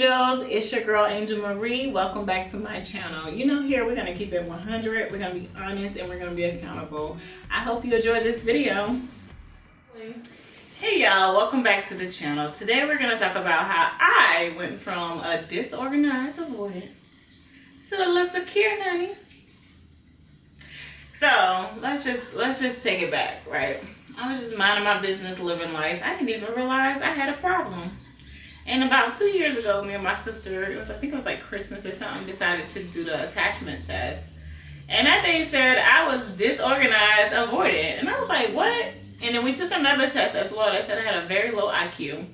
angels, it's your girl Angel Marie. Welcome back to my channel. You know, here we're gonna keep it 100, we're gonna be honest, and we're gonna be accountable. I hope you enjoyed this video. Hey y'all, welcome back to the channel. Today we're gonna talk about how I went from a disorganized avoidant to a little secure honey. So let's just take it back, right? I was just minding my business, living life. I didn't even realize I had a problem. And about 2 years ago, me and my sister, I think it was like Christmas or something, decided to do the attachment test. And that thing said I was disorganized avoidant. And I was like, what? And then we took another test as well that said I had a very low IQ.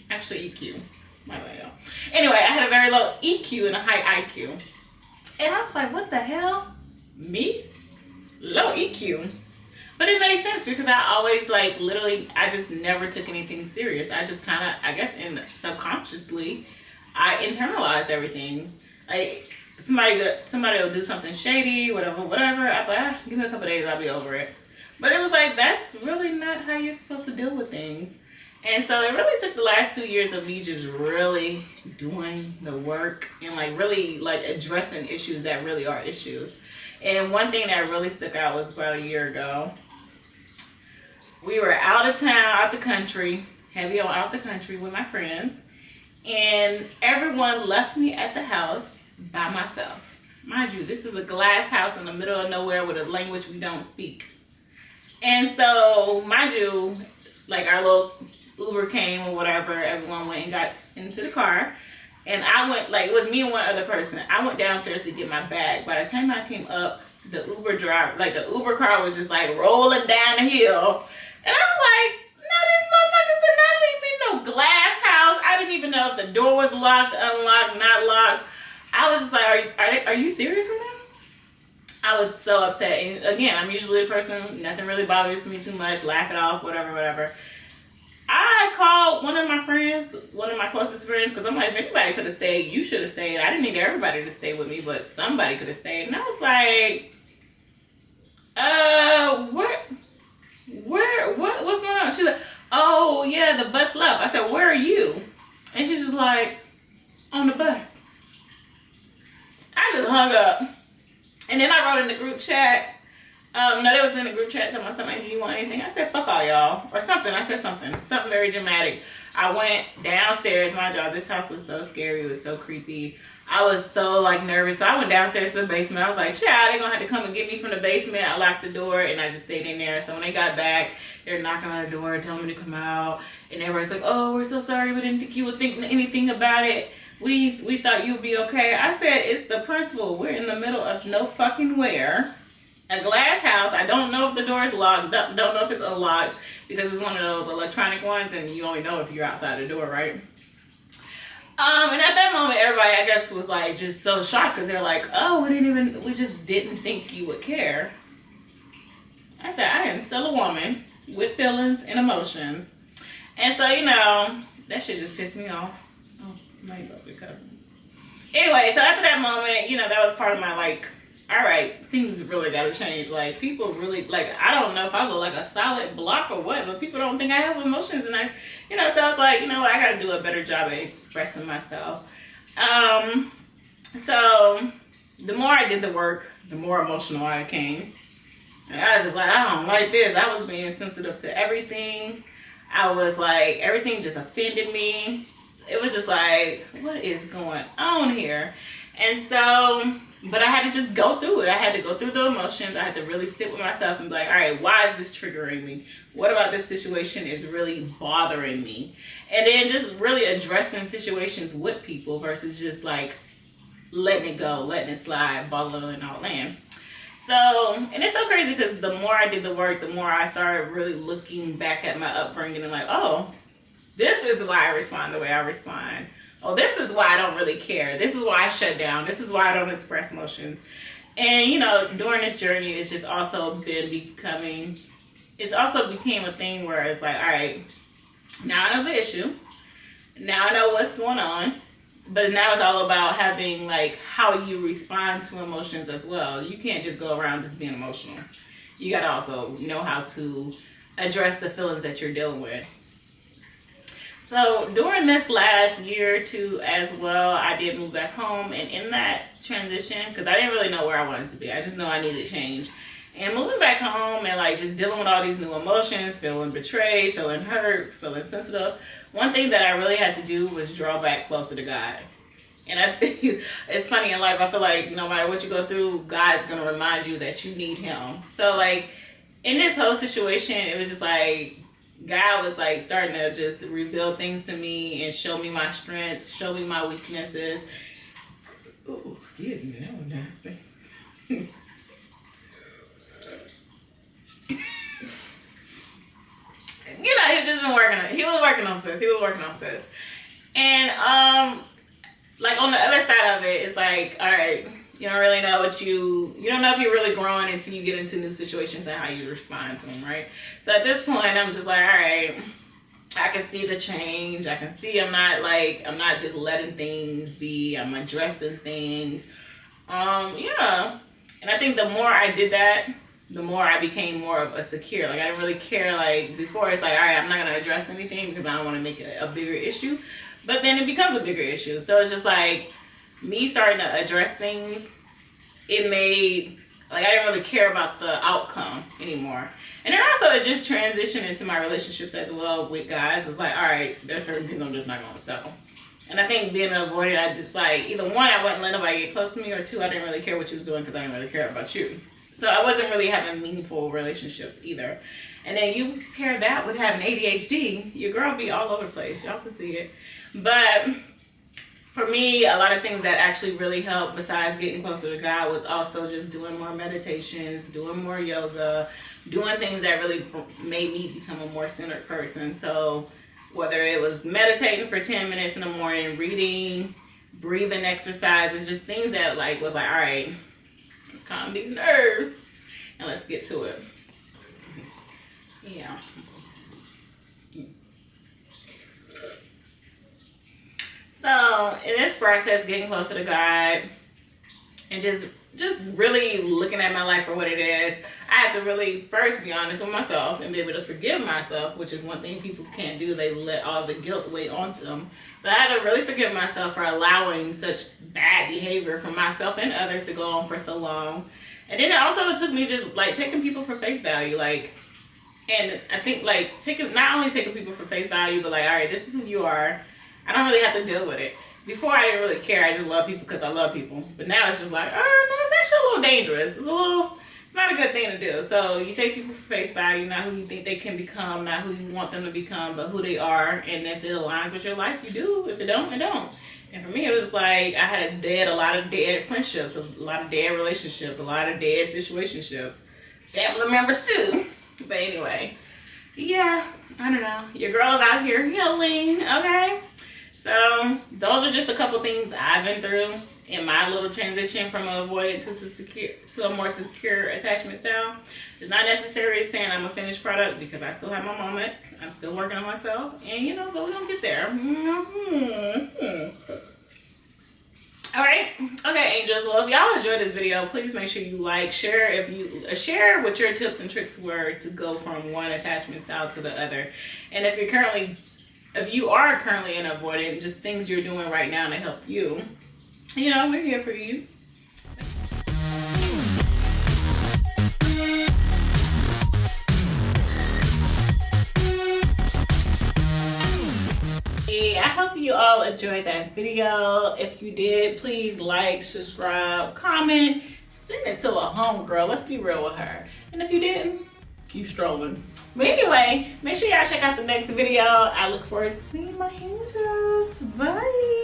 Actually, EQ. My bad, y'all. Anyway, I had a very low EQ and a high IQ. And I was like, what the hell? Me? Low EQ? But it made sense because I always I just never took anything serious. I just kind of, I guess subconsciously, I internalized everything. Like somebody will do something shady, whatever. I'd be like, give me a couple days, I'll be over it. But it was like, that's really not how you're supposed to deal with things. And so it really took the last 2 years of me just really doing the work and really addressing issues that really are issues. And one thing that really stuck out was about a year ago. We were out of town, out the country, heavy on out the country with my friends, and everyone left me at the house by myself. Mind you, this is a glass house in the middle of nowhere with a language we don't speak. And so, mind you, our little Uber came or whatever, everyone went and got into the car, and I went, it was me and one other person. I went downstairs to get my bag. By the time I came up, the Uber driver, the Uber car was just rolling down the hill. And I was like, no, these motherfuckers did not leave me in no glass house. I didn't even know if the door was locked, unlocked, not locked. I was just like, are you serious right now? I was so upset. And again, I'm usually a person, nothing really bothers me too much, laugh it off, whatever. I called one of my friends, one of my closest friends, because I'm like, if anybody could have stayed, you should have stayed. I didn't need everybody to stay with me, but somebody could have stayed. And I was like, what's going on? She's like, oh yeah, the bus left. I said, where are you? And she's just like, on the bus. I just hung up. And then I wrote in the group chat, no, they was in the group chat telling somebody, do you want anything? I said, fuck all y'all, or something. I said something very dramatic. I went downstairs. My job, this house was so scary, it was so creepy. I was so nervous. So I went downstairs to the basement. I was like, child, they're gonna have to come and get me from the basement. I locked the door and I just stayed in there. So when they got back, they're knocking on the door, telling me to come out. And everybody's like, oh, we're so sorry. We didn't think you would think anything about it. We thought you'd be okay. I said, it's the principle. We're in the middle of no fucking where. A glass house. I don't know if the door is locked. Don't know if it's unlocked because it's one of those electronic ones and you only know if you're outside the door, right? And at that moment, everybody, I guess, was just so shocked because they're like, oh, we just didn't think you would care. I said, I am still a woman with feelings and emotions. And so, that shit just pissed me off. Oh, my lovely cousin. Anyway, so after that moment, that was part of my all right, things really gotta change. People really, I don't know if I look like a solid block or what, but people don't think I have emotions. And I, so I was like, I gotta do a better job at expressing myself. So the more I did the work, the more emotional I became. And I was just like, I don't like this. I was being sensitive to everything. I was everything just offended me. It was just what is going on here? And so, but I had to just go through it. I had to go through the emotions. I had to really sit with myself and be like, all right, why is this triggering me? What about this situation is really bothering me? And then just really addressing situations with people versus just letting it go, letting it slide, bottling it all in. So, and it's so crazy because the more I did the work, the more I started really looking back at my upbringing and oh, this is why I respond the way I respond. Oh, this is why I don't really care. This is why I shut down. This is why I don't express emotions. And, during this journey, it's just also became a thing where it's all right, now I know the issue. Now I know what's going on. But now it's all about having, how you respond to emotions as well. You can't just go around just being emotional. You got to also know how to address the feelings that you're dealing with. So during this last year or two as well, I did move back home, and in that transition, because I didn't really know where I wanted to be, I just know I needed change. And moving back home and like just dealing with all these new emotions, feeling betrayed, feeling hurt, feeling sensitive, one thing that I really had to do was draw back closer to God. And I think it's funny in life, I feel like no matter what you go through, God's going to remind you that you need him. So like in this whole situation, it was just like God was like starting to just reveal things to me and show me my strengths, show me my weaknesses. Ooh, excuse me, that was nasty. You know, he just been working on, he was working on sis. And like on the other side of it, it's like, all right, you don't really know you don't know if you're really growing until you get into new situations and how you respond to them, right? So at this point, I'm just like, all right, I can see the change. I can see I'm not just letting things be. I'm addressing things. Yeah. And I think the more I did that, the more I became more of a secure. Like I didn't really care. Like before, it's like, all right, I'm not gonna address anything because I don't want to make it a bigger issue. But then it becomes a bigger issue. So it's just like me starting to address things. It made like I didn't really care about the outcome anymore. And then also it just transitioned into my relationships as well with guys. It's like, all right, there's certain things I'm just not gonna settle. And I think being an avoidant, I just like either one, I wouldn't let nobody get close to me, or two, I didn't really care what you was doing because I didn't really care about you. So I wasn't really having meaningful relationships either. And then you pair that with having ADHD, your girl be all over the place. Y'all can see it. But for me, a lot of things that actually really helped besides getting closer to God was also just doing more meditations, doing more yoga, doing things that really made me become a more centered person. So whether it was meditating for 10 minutes in the morning, reading, breathing exercises, just things that like was like, all right, let's calm these nerves and let's get to it. Yeah. So in this process, getting closer to God and just really looking at my life for what it is, I had to really first be honest with myself and be able to forgive myself, which is one thing people can't do. They let all the guilt weigh on them. But I had to really forgive myself for allowing such bad behavior from myself and others to go on for so long. And then it took me just like taking people for face value, like, and I think like not only taking people for face value, but like, all right, this is who you are. I don't really have to deal with it. Before I didn't really care. I just love people because I love people. But now it's just like, oh no, it's actually a little dangerous. It's not a good thing to do. So you take people for face value, not who you think they can become, not who you want them to become, but who they are. And if it aligns with your life, you do. If it don't, it don't. And for me, it was like I had a lot of dead friendships, a lot of dead relationships, a lot of dead situationships. Family members too. But anyway, yeah, I don't know. Your girl's out here healing, okay? So those are just a couple things I've been through in my little transition from a avoidant to a more secure attachment style. It's not necessarily saying I'm a finished product because I still have my moments. I'm still working on myself, and but we're gonna get there. All right, okay, angels. Well, if y'all enjoyed this video, please make sure you like, share what your tips and tricks were to go from one attachment style to the other, and if you are currently an avoidant, just things you're doing right now to help you. We're here for you. I hope you all enjoyed that video. If you did, please like, subscribe, comment, send it to a homegirl. Let's be real with her. And if you didn't, keep strolling. But anyway, make sure y'all check out the next video. I look forward to seeing my angels. Bye.